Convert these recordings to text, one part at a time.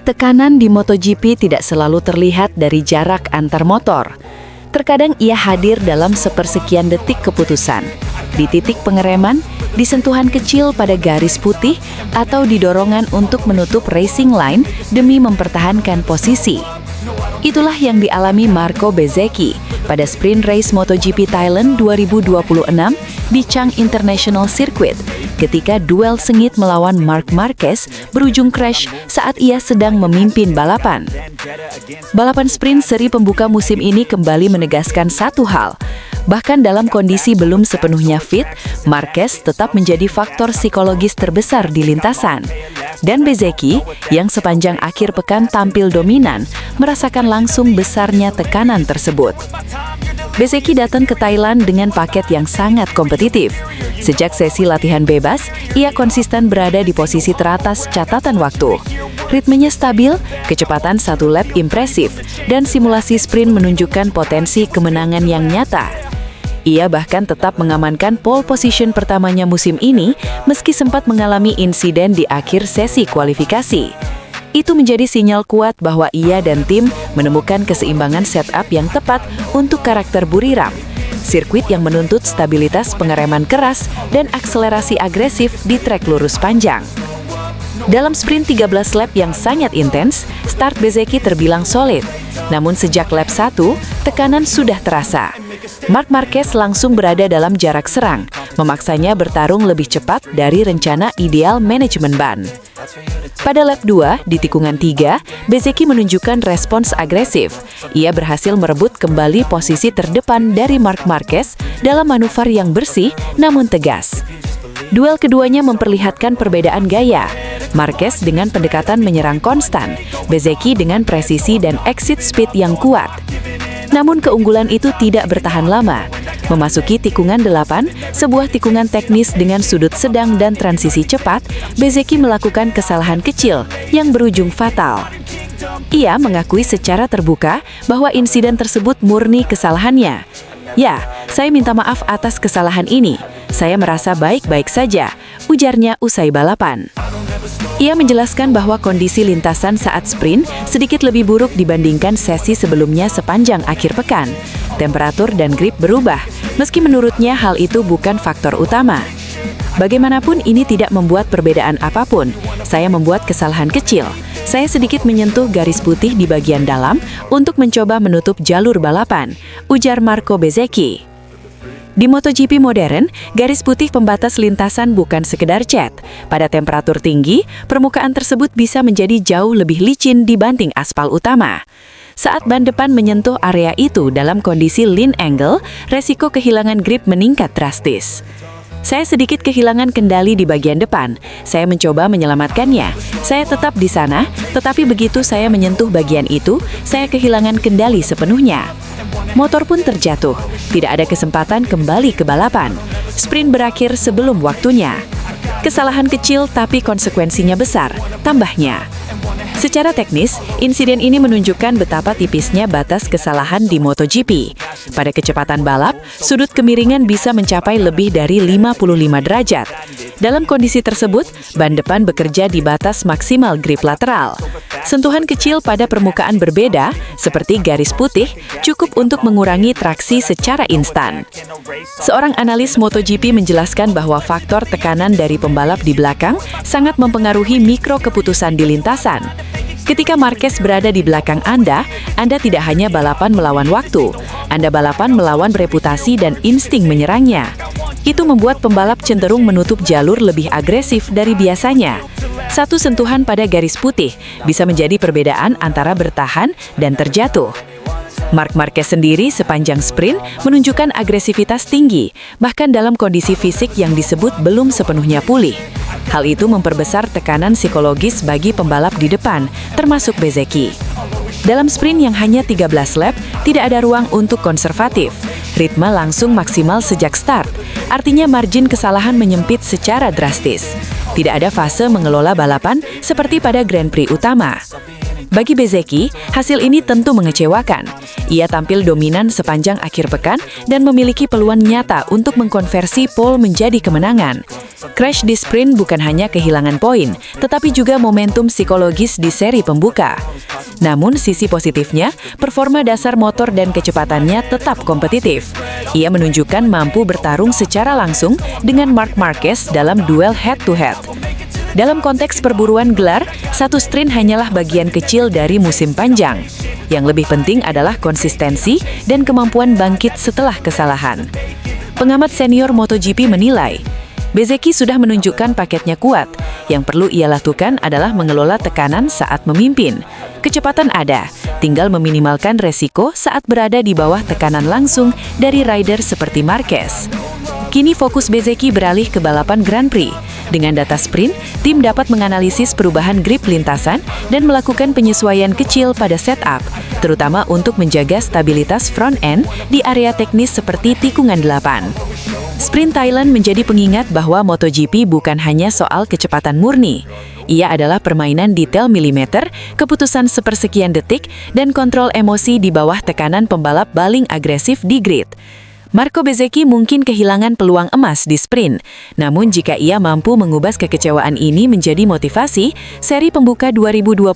Tekanan di MotoGP tidak selalu terlihat dari jarak antar motor. Terkadang ia hadir dalam sepersekian detik keputusan, di titik pengereman, di sentuhan kecil pada garis putih, atau di dorongan untuk menutup racing line demi mempertahankan posisi. Itulah yang dialami Marco Bezzecchi pada sprint race MotoGP Thailand 2026 di Chang International Circuit ketika duel sengit melawan Marc Marquez berujung crash saat ia sedang memimpin balapan. Balapan sprint seri pembuka musim ini kembali menegaskan satu hal. Bahkan dalam kondisi belum sepenuhnya fit, Marquez tetap menjadi faktor psikologis terbesar di lintasan. Dan Bezzecchi, yang sepanjang akhir pekan tampil dominan, merasakan langsung besarnya tekanan tersebut. Bezzecchi datang ke Thailand dengan paket yang sangat kompetitif. Sejak sesi latihan bebas, ia konsisten berada di posisi teratas catatan waktu. Ritmenya stabil, kecepatan satu lap impresif, dan simulasi sprint menunjukkan potensi kemenangan yang nyata. Ia bahkan tetap mengamankan pole position pertamanya musim ini, meski sempat mengalami insiden di akhir sesi kualifikasi. Itu menjadi sinyal kuat bahwa ia dan tim menemukan keseimbangan setup yang tepat untuk karakter Buriram. Sirkuit yang menuntut stabilitas pengereman keras dan akselerasi agresif di trek lurus panjang. Dalam sprint 13 lap yang sangat intens, start Bezzecchi terbilang solid. Namun sejak lap 1, tekanan sudah terasa. Marc Marquez langsung berada dalam jarak serang, memaksanya bertarung lebih cepat dari rencana ideal manajemen ban. Pada lap 2, di tikungan 3, Bezzecchi menunjukkan respons agresif. Ia berhasil merebut kembali posisi terdepan dari Marc Marquez dalam manuver yang bersih namun tegas. Duel keduanya memperlihatkan perbedaan gaya. Marquez dengan pendekatan menyerang konstan, Bezzecchi dengan presisi dan exit speed yang kuat. Namun keunggulan itu tidak bertahan lama. Memasuki tikungan 8, sebuah tikungan teknis dengan sudut sedang dan transisi cepat, Bezzecchi melakukan kesalahan kecil yang berujung fatal. Ia mengakui secara terbuka bahwa insiden tersebut murni kesalahannya. "Ya, saya minta maaf atas kesalahan ini. Saya merasa baik-baik saja," ujarnya usai balapan. Ia menjelaskan bahwa kondisi lintasan saat sprint sedikit lebih buruk dibandingkan sesi sebelumnya sepanjang akhir pekan. Temperatur dan grip berubah, meski menurutnya hal itu bukan faktor utama. "Bagaimanapun ini tidak membuat perbedaan apapun. Saya membuat kesalahan kecil. Saya sedikit menyentuh garis putih di bagian dalam untuk mencoba menutup jalur balapan," ujar Marco Bezzecchi. Di MotoGP modern, garis putih pembatas lintasan bukan sekedar cat. Pada temperatur tinggi, permukaan tersebut bisa menjadi jauh lebih licin dibanding aspal utama. Saat ban depan menyentuh area itu dalam kondisi lean angle, resiko kehilangan grip meningkat drastis. "Saya sedikit kehilangan kendali di bagian depan. Saya mencoba menyelamatkannya. Saya tetap di sana, tetapi begitu saya menyentuh bagian itu, saya kehilangan kendali sepenuhnya. Motor pun terjatuh. Tidak ada kesempatan kembali ke balapan. Sprint berakhir sebelum waktunya. Kesalahan kecil tapi konsekuensinya besar," tambahnya. Secara teknis, insiden ini menunjukkan betapa tipisnya batas kesalahan di MotoGP. Pada kecepatan balap, sudut kemiringan bisa mencapai lebih dari 55 derajat. Dalam kondisi tersebut, ban depan bekerja di batas maksimal grip lateral. Sentuhan kecil pada permukaan berbeda, seperti garis putih, cukup untuk mengurangi traksi secara instan. Seorang analis MotoGP menjelaskan bahwa faktor tekanan dari pembalap di belakang sangat mempengaruhi mikro keputusan di lintasan. Ketika Marquez berada di belakang Anda tidak hanya balapan melawan waktu, Anda balapan melawan reputasi dan insting menyerangnya. Itu membuat pembalap cenderung menutup jalur lebih agresif dari biasanya. Satu sentuhan pada garis putih bisa menjadi perbedaan antara bertahan dan terjatuh. Marc Marquez sendiri sepanjang sprint menunjukkan agresivitas tinggi, bahkan dalam kondisi fisik yang disebut belum sepenuhnya pulih. Hal itu memperbesar tekanan psikologis bagi pembalap di depan, termasuk Bezzecchi. Dalam sprint yang hanya 13 lap, tidak ada ruang untuk konservatif. Ritme langsung maksimal sejak start, artinya margin kesalahan menyempit secara drastis. Tidak ada fase mengelola balapan seperti pada Grand Prix utama. Bagi Bezzecchi, hasil ini tentu mengecewakan. Ia tampil dominan sepanjang akhir pekan dan memiliki peluang nyata untuk mengkonversi pole menjadi kemenangan. Crash di sprint bukan hanya kehilangan poin, tetapi juga momentum psikologis di seri pembuka. Namun sisi positifnya, performa dasar motor dan kecepatannya tetap kompetitif. Ia menunjukkan mampu bertarung secara langsung dengan Marc Marquez dalam duel head-to-head. Dalam konteks perburuan gelar, satu sprint hanyalah bagian kecil dari musim panjang. Yang lebih penting adalah konsistensi dan kemampuan bangkit setelah kesalahan. Pengamat senior MotoGP menilai, Bezzecchi sudah menunjukkan paketnya kuat. Yang perlu ia lakukan adalah mengelola tekanan saat memimpin. Kecepatan ada, tinggal meminimalkan resiko saat berada di bawah tekanan langsung dari rider seperti Marquez. Kini fokus Bezzecchi beralih ke balapan Grand Prix. Dengan data sprint, tim dapat menganalisis perubahan grip lintasan dan melakukan penyesuaian kecil pada setup, terutama untuk menjaga stabilitas front end di area teknis seperti tikungan 8. Sprint Thailand menjadi pengingat bahwa MotoGP bukan hanya soal kecepatan murni. Ia adalah permainan detail milimeter, keputusan sepersekian detik, dan kontrol emosi di bawah tekanan pembalap paling agresif di grid. Marco Bezzecchi mungkin kehilangan peluang emas di sprint, namun jika ia mampu mengubah kekecewaan ini menjadi motivasi, seri pembuka 2026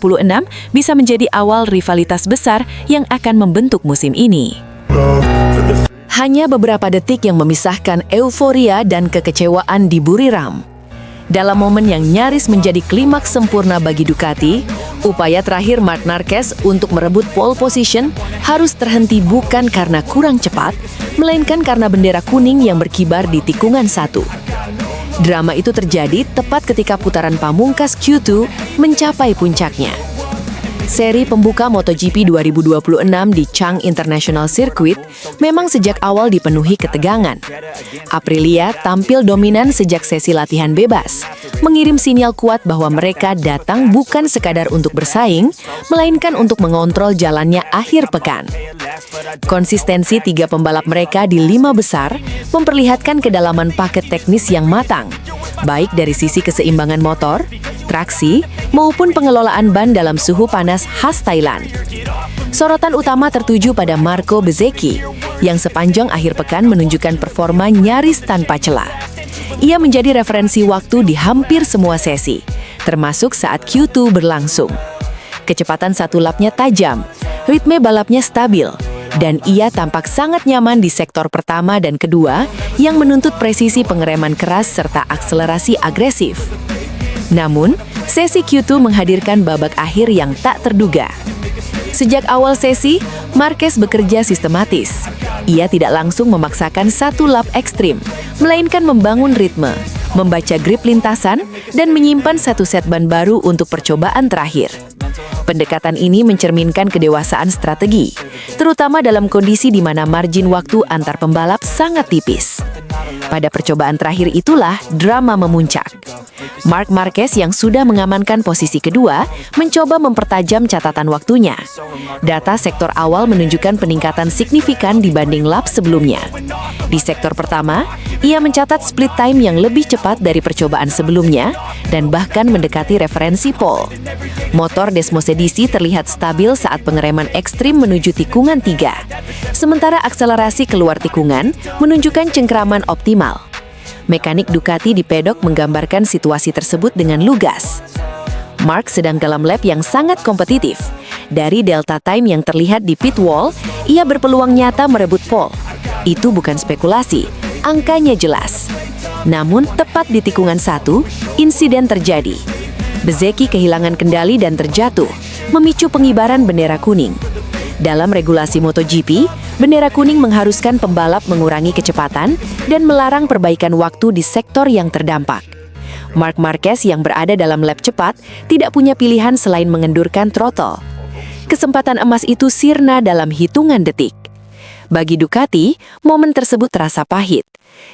bisa menjadi awal rivalitas besar yang akan membentuk musim ini. Hanya beberapa detik yang memisahkan euforia dan kekecewaan di Buriram. Dalam momen yang nyaris menjadi klimaks sempurna bagi Ducati, upaya terakhir Marc Marquez untuk merebut pole position harus terhenti bukan karena kurang cepat, melainkan karena bendera kuning yang berkibar di tikungan 1. Drama itu terjadi tepat ketika putaran pamungkas Q2 mencapai puncaknya. Seri pembuka MotoGP 2026 di Chang International Circuit memang sejak awal dipenuhi ketegangan. Aprilia tampil dominan sejak sesi latihan bebas, mengirim sinyal kuat bahwa mereka datang bukan sekadar untuk bersaing, melainkan untuk mengontrol jalannya akhir pekan. Konsistensi tiga pembalap mereka di 5 besar memperlihatkan kedalaman paket teknis yang matang, baik dari sisi keseimbangan motor, traksi, maupun pengelolaan ban dalam suhu panas khas Thailand. Sorotan utama tertuju pada Marco Bezzecchi, yang sepanjang akhir pekan menunjukkan performa nyaris tanpa celah. Ia menjadi referensi waktu di hampir semua sesi, termasuk saat Q2 berlangsung. Kecepatan satu lapnya tajam, ritme balapnya stabil, dan ia tampak sangat nyaman di sektor pertama dan kedua yang menuntut presisi pengereman keras serta akselerasi agresif. Namun, sesi Q2 menghadirkan babak akhir yang tak terduga. Sejak awal sesi, Marquez bekerja sistematis. Ia tidak langsung memaksakan satu lap ekstrim, melainkan membangun ritme, membaca grip lintasan, dan menyimpan satu set ban baru untuk percobaan terakhir. Pendekatan ini mencerminkan kedewasaan strategi, terutama dalam kondisi di mana margin waktu antar pembalap sangat tipis. Pada percobaan terakhir itulah drama memuncak. Marc Marquez yang sudah mengamankan posisi kedua mencoba mempertajam catatan waktunya. Data sektor awal menunjukkan peningkatan signifikan dibanding lap sebelumnya. Di sektor pertama, ia mencatat split time yang lebih cepat dari percobaan sebelumnya dan bahkan mendekati referensi pole. Motor Desmosedici terlihat stabil saat pengereman ekstrim menuju tikungan 3, sementara akselerasi keluar tikungan menunjukkan cengkeraman optimal. Mekanik Ducati di pedok menggambarkan situasi tersebut dengan lugas. Marc sedang dalam lap yang sangat kompetitif. Dari delta time yang terlihat di pit wall, ia berpeluang nyata merebut pole. Itu bukan spekulasi, angkanya jelas. Namun, tepat di tikungan 1, insiden terjadi. Bezzecchi kehilangan kendali dan terjatuh, memicu pengibaran bendera kuning. Dalam regulasi MotoGP, bendera kuning mengharuskan pembalap mengurangi kecepatan dan melarang perbaikan waktu di sektor yang terdampak. Marc Marquez yang berada dalam lap cepat tidak punya pilihan selain mengendurkan throttle. Kesempatan emas itu sirna dalam hitungan detik. Bagi Ducati, momen tersebut terasa pahit.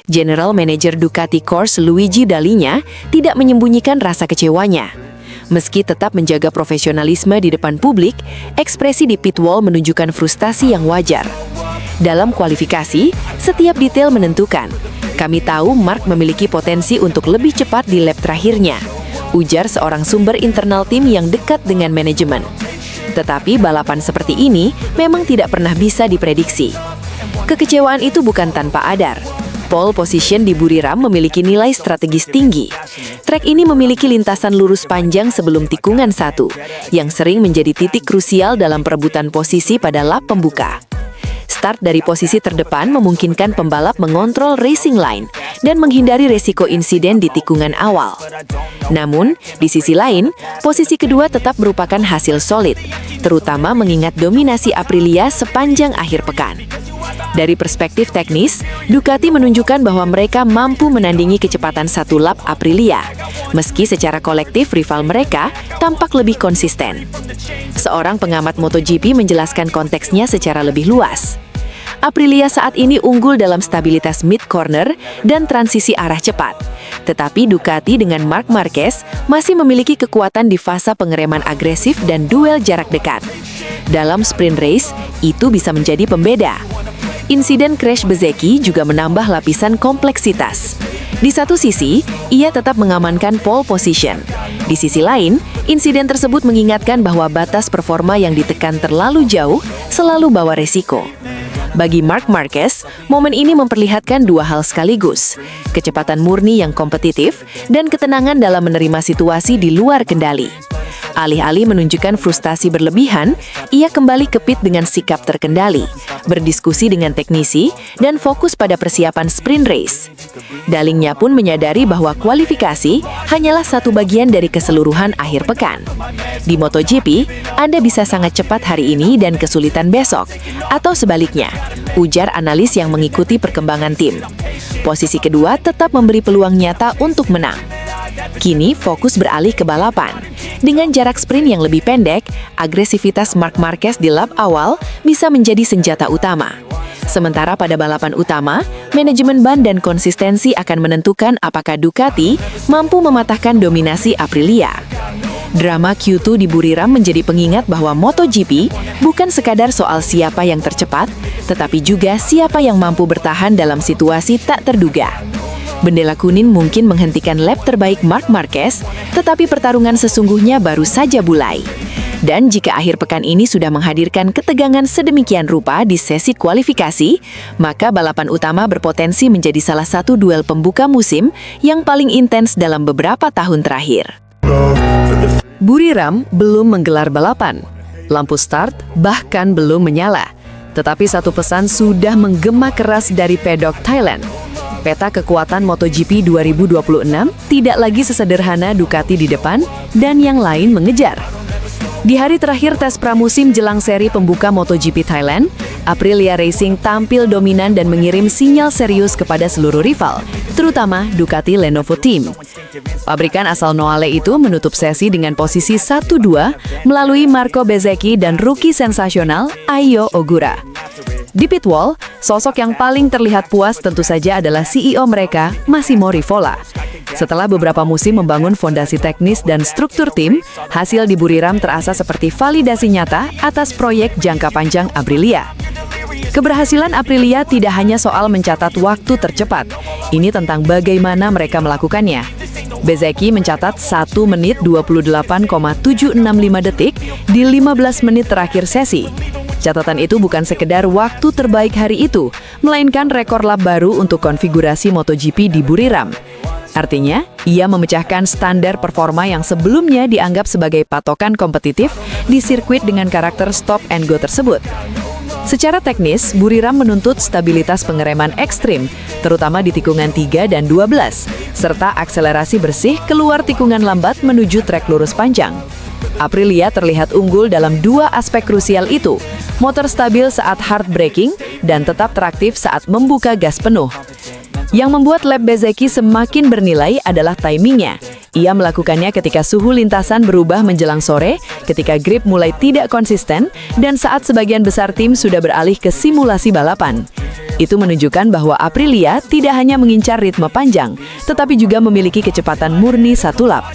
General Manager Ducati Corse Luigi Dall'Igna tidak menyembunyikan rasa kecewanya. Meski tetap menjaga profesionalisme di depan publik, ekspresi di pit wall menunjukkan frustasi yang wajar. Dalam kualifikasi, setiap detail menentukan. Kami tahu Marc memiliki potensi untuk lebih cepat di lap terakhirnya, ujar seorang sumber internal tim yang dekat dengan manajemen. Tetapi balapan seperti ini memang tidak pernah bisa diprediksi. Kekecewaan itu bukan tanpa adar. Pole position di Buriram memiliki nilai strategis tinggi. Trek ini memiliki lintasan lurus panjang sebelum tikungan 1, yang sering menjadi titik krusial dalam perebutan posisi pada lap pembuka. Start dari posisi terdepan memungkinkan pembalap mengontrol racing line dan menghindari resiko insiden di tikungan awal. Namun, di sisi lain, posisi kedua tetap merupakan hasil solid, terutama mengingat dominasi Aprilia sepanjang akhir pekan. Dari perspektif teknis, Ducati menunjukkan bahwa mereka mampu menandingi kecepatan satu lap Aprilia, meski secara kolektif rival mereka tampak lebih konsisten. Seorang pengamat MotoGP menjelaskan konteksnya secara lebih luas. Aprilia saat ini unggul dalam stabilitas mid-corner dan transisi arah cepat. Tetapi Ducati dengan Marc Marquez masih memiliki kekuatan di fase pengereman agresif dan duel jarak dekat. Dalam sprint race, itu bisa menjadi pembeda. Insiden crash Bezzecchi juga menambah lapisan kompleksitas. Di satu sisi, ia tetap mengamankan pole position. Di sisi lain, insiden tersebut mengingatkan bahwa batas performa yang ditekan terlalu jauh selalu bawa resiko. Bagi Marc Marquez, momen ini memperlihatkan dua hal sekaligus: kecepatan murni yang kompetitif dan ketenangan dalam menerima situasi di luar kendali. Alih-alih menunjukkan frustasi berlebihan, ia kembali ke pit dengan sikap terkendali, berdiskusi dengan teknisi, dan fokus pada persiapan sprint race. Dalingnya pun menyadari bahwa kualifikasi hanyalah satu bagian dari keseluruhan akhir pekan. Di MotoGP, Anda bisa sangat cepat hari ini dan kesulitan besok, atau sebaliknya, ujar analis yang mengikuti perkembangan tim. Posisi kedua tetap memberi peluang nyata untuk menang. Kini fokus beralih ke balapan. Dengan jarak sprint yang lebih pendek, agresivitas Marc Marquez di lap awal bisa menjadi senjata utama. Sementara pada balapan utama, manajemen ban dan konsistensi akan menentukan apakah Ducati mampu mematahkan dominasi Aprilia. Drama Q2 di Buriram menjadi pengingat bahwa MotoGP bukan sekadar soal siapa yang tercepat, tetapi juga siapa yang mampu bertahan dalam situasi tak terduga. Bendera kuning mungkin menghentikan lap terbaik Marc Marquez, tetapi pertarungan sesungguhnya baru saja mulai. Dan jika akhir pekan ini sudah menghadirkan ketegangan sedemikian rupa di sesi kualifikasi, maka balapan utama berpotensi menjadi salah satu duel pembuka musim yang paling intens dalam beberapa tahun terakhir. Buriram belum menggelar balapan. Lampu start bahkan belum menyala. Tetapi satu pesan sudah menggema keras dari pedok Thailand. Peta kekuatan MotoGP 2026 tidak lagi sesederhana Ducati di depan dan yang lain mengejar. Di hari terakhir tes pramusim jelang seri pembuka MotoGP Thailand, Aprilia Racing tampil dominan dan mengirim sinyal serius kepada seluruh rival, terutama Ducati Lenovo Team. Pabrikan asal Noale itu menutup sesi dengan posisi 1-2 melalui Marco Bezzecchi dan rookie sensasional Ayao Ogura. Di pit wall, sosok yang paling terlihat puas tentu saja adalah CEO mereka, Massimo Rivola. Setelah beberapa musim membangun fondasi teknis dan struktur tim, hasil di Buriram terasa seperti validasi nyata atas proyek jangka panjang Aprilia. Keberhasilan Aprilia tidak hanya soal mencatat waktu tercepat, ini tentang bagaimana mereka melakukannya. Bezzecchi mencatat 1 menit 28,765 detik di 15 menit terakhir sesi. Catatan itu bukan sekedar waktu terbaik hari itu, melainkan rekor lap baru untuk konfigurasi MotoGP di Buriram. Artinya, ia memecahkan standar performa yang sebelumnya dianggap sebagai patokan kompetitif di sirkuit dengan karakter stop and go tersebut. Secara teknis, Buriram menuntut stabilitas pengereman ekstrim, terutama di tikungan 3 dan 12, serta akselerasi bersih keluar tikungan lambat menuju trek lurus panjang. Aprilia terlihat unggul dalam dua aspek krusial itu, motor stabil saat hard braking dan tetap teraktif saat membuka gas penuh. Yang membuat lap Bezzecchi semakin bernilai adalah timingnya. Ia melakukannya ketika suhu lintasan berubah menjelang sore, ketika grip mulai tidak konsisten, dan saat sebagian besar tim sudah beralih ke simulasi balapan. Itu menunjukkan bahwa Aprilia tidak hanya mengincar ritme panjang, tetapi juga memiliki kecepatan murni satu lap.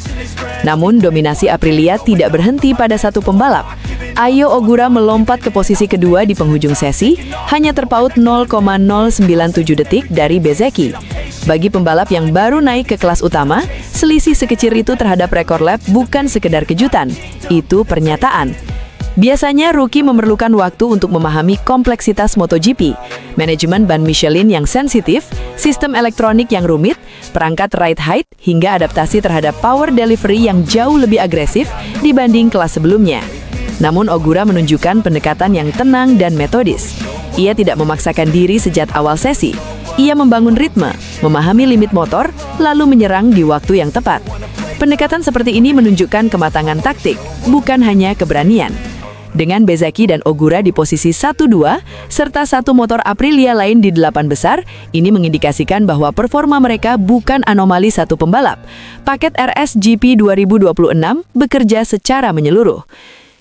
Namun, dominasi Aprilia tidak berhenti pada satu pembalap. Ayao Ogura melompat ke posisi kedua di penghujung sesi, hanya terpaut 0,097 detik dari Bezzecchi. Bagi pembalap yang baru naik ke kelas utama, selisih sekecil itu terhadap rekor lap bukan sekedar kejutan, itu pernyataan. Biasanya rookie memerlukan waktu untuk memahami kompleksitas MotoGP, manajemen ban Michelin yang sensitif, sistem elektronik yang rumit, perangkat ride height, hingga adaptasi terhadap power delivery yang jauh lebih agresif dibanding kelas sebelumnya. Namun Ogura menunjukkan pendekatan yang tenang dan metodis. Ia tidak memaksakan diri sejak awal sesi. Ia membangun ritme, memahami limit motor, lalu menyerang di waktu yang tepat. Pendekatan seperti ini menunjukkan kematangan taktik, bukan hanya keberanian. Dengan Bezzecchi dan Ogura di posisi 1-2, serta satu motor Aprilia lain di 8 besar, ini mengindikasikan bahwa performa mereka bukan anomali satu pembalap. Paket RSGP 2026 bekerja secara menyeluruh.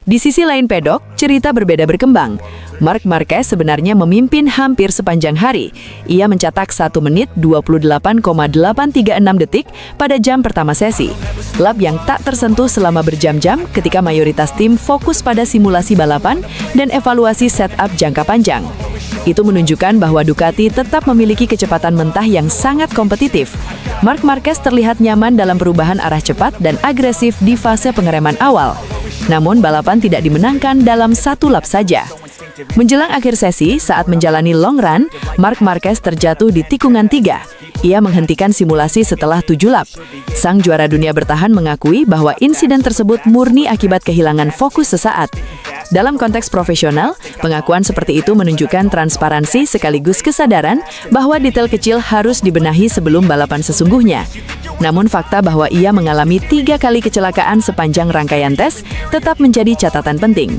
Di sisi lain pedok, cerita berbeda berkembang. Marc Marquez sebenarnya memimpin hampir sepanjang hari. Ia mencetak 1 menit 28,836 detik pada jam pertama sesi. Lap yang tak tersentuh selama berjam-jam ketika mayoritas tim fokus pada simulasi balapan dan evaluasi setup jangka panjang. Itu menunjukkan bahwa Ducati tetap memiliki kecepatan mentah yang sangat kompetitif. Marc Marquez terlihat nyaman dalam perubahan arah cepat dan agresif di fase pengereman awal. Namun balapan tidak dimenangkan dalam satu lap saja. Menjelang akhir sesi, saat menjalani long run, Marc Marquez terjatuh di tikungan 3. Ia menghentikan simulasi setelah 7 lap. Sang juara dunia bertahan mengakui bahwa insiden tersebut murni akibat kehilangan fokus sesaat. Dalam konteks profesional, pengakuan seperti itu menunjukkan transparansi sekaligus kesadaran bahwa detail kecil harus dibenahi sebelum balapan sesungguhnya. Namun fakta bahwa ia mengalami 3 kali kecelakaan sepanjang rangkaian tes tetap menjadi catatan penting.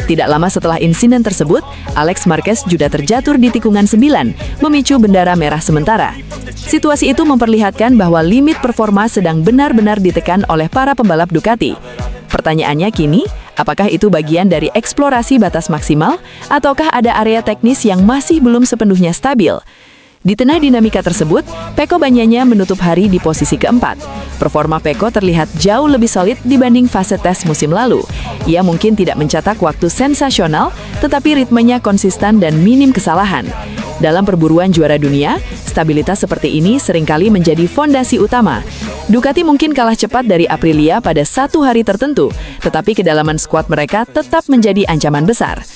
Tidak lama setelah insiden tersebut, Alex Marquez juga terjatuh di tikungan 9, memicu bendera merah sementara. Situasi itu memperlihatkan bahwa limit performa sedang benar-benar ditekan oleh para pembalap Ducati. Pertanyaannya kini, apakah itu bagian dari eksplorasi batas maksimal, ataukah ada area teknis yang masih belum sepenuhnya stabil? Di tengah dinamika tersebut, Pecco Bagnaia menutup hari di posisi keempat. Performa Pecco terlihat jauh lebih solid dibanding fase tes musim lalu. Ia mungkin tidak mencetak waktu sensasional, tetapi ritmenya konsisten dan minim kesalahan. Dalam perburuan juara dunia, stabilitas seperti ini seringkali menjadi fondasi utama. Ducati mungkin kalah cepat dari Aprilia pada satu hari tertentu, tetapi kedalaman skuad mereka tetap menjadi ancaman besar.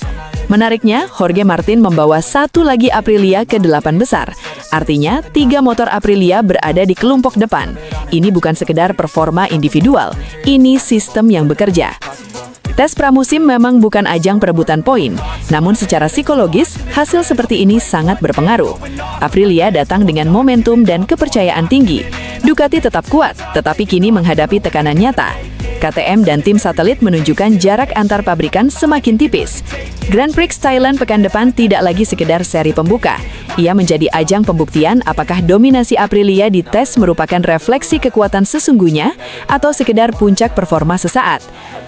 Menariknya, Jorge Martin membawa satu lagi Aprilia ke 8 besar. Artinya, 3 motor Aprilia berada di kelompok depan. Ini bukan sekedar performa individual, ini sistem yang bekerja. Tes pramusim memang bukan ajang perebutan poin, namun secara psikologis, hasil seperti ini sangat berpengaruh. Aprilia datang dengan momentum dan kepercayaan tinggi. Ducati tetap kuat, tetapi kini menghadapi tekanan nyata. KTM dan tim satelit menunjukkan jarak antar pabrikan semakin tipis. Grand Prix Thailand pekan depan tidak lagi sekedar seri pembuka. Ia menjadi ajang pembuktian apakah dominasi Aprilia di tes merupakan refleksi kekuatan sesungguhnya atau sekedar puncak performa sesaat.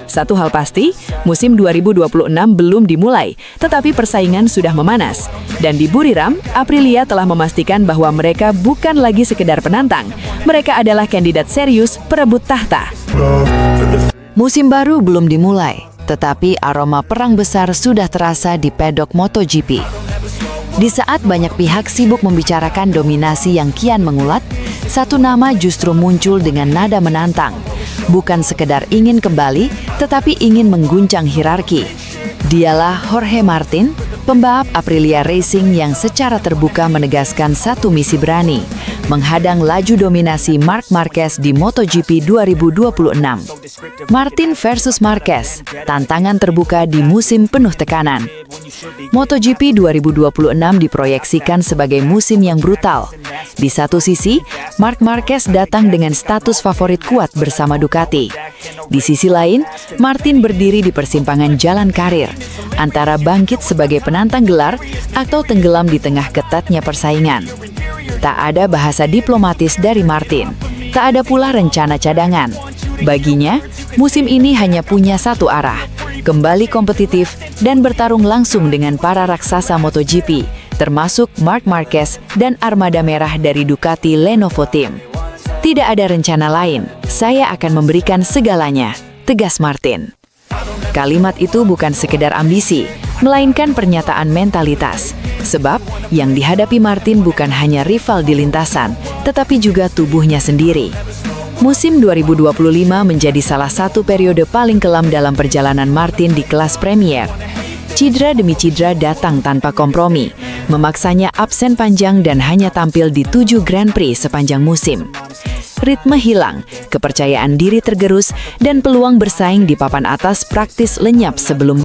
Satu hal pasti, musim 2026 belum dimulai, tetapi persaingan sudah memanas. Dan di Buriram, Aprilia telah memastikan bahwa mereka bukan lagi sekedar penantang. Mereka adalah kandidat serius perebut tahta. Musim baru belum dimulai, tetapi aroma perang besar sudah terasa di pedok MotoGP. Di saat banyak pihak sibuk membicarakan dominasi yang kian mengulat, satu nama justru muncul dengan nada menantang. Bukan sekedar ingin kembali, tetapi ingin mengguncang hierarki. Dialah Jorge Martin, pembalap Aprilia Racing yang secara terbuka menegaskan satu misi berani, menghadang laju dominasi Marc Marquez di MotoGP 2026. Martin versus Marquez, tantangan terbuka di musim penuh tekanan. MotoGP 2026 diproyeksikan sebagai musim yang brutal. Di satu sisi, Marc Marquez datang dengan status favorit kuat bersama Ducati. Di sisi lain, Martin berdiri di persimpangan jalan karir, antara bangkit sebagai penantang gelar atau tenggelam di tengah ketatnya persaingan. Tak ada bahasa diplomatis dari Martin, tak ada pula rencana cadangan. Baginya, musim ini hanya punya satu arah, kembali kompetitif dan bertarung langsung dengan para raksasa MotoGP, termasuk Marc Marquez dan armada merah dari Ducati Lenovo Team. Tidak ada rencana lain, saya akan memberikan segalanya, tegas Martin. Kalimat itu bukan sekedar ambisi, melainkan pernyataan mentalitas. Sebab, yang dihadapi Martin bukan hanya rival di lintasan, tetapi juga tubuhnya sendiri. Musim 2025 menjadi salah satu periode paling kelam dalam perjalanan Martin di kelas Premier. Cedera demi cedera datang tanpa kompromi, memaksanya absen panjang dan hanya tampil di 7 Grand Prix sepanjang musim. Ritme hilang, kepercayaan diri tergerus, dan peluang bersaing di papan atas praktis lenyap sebelum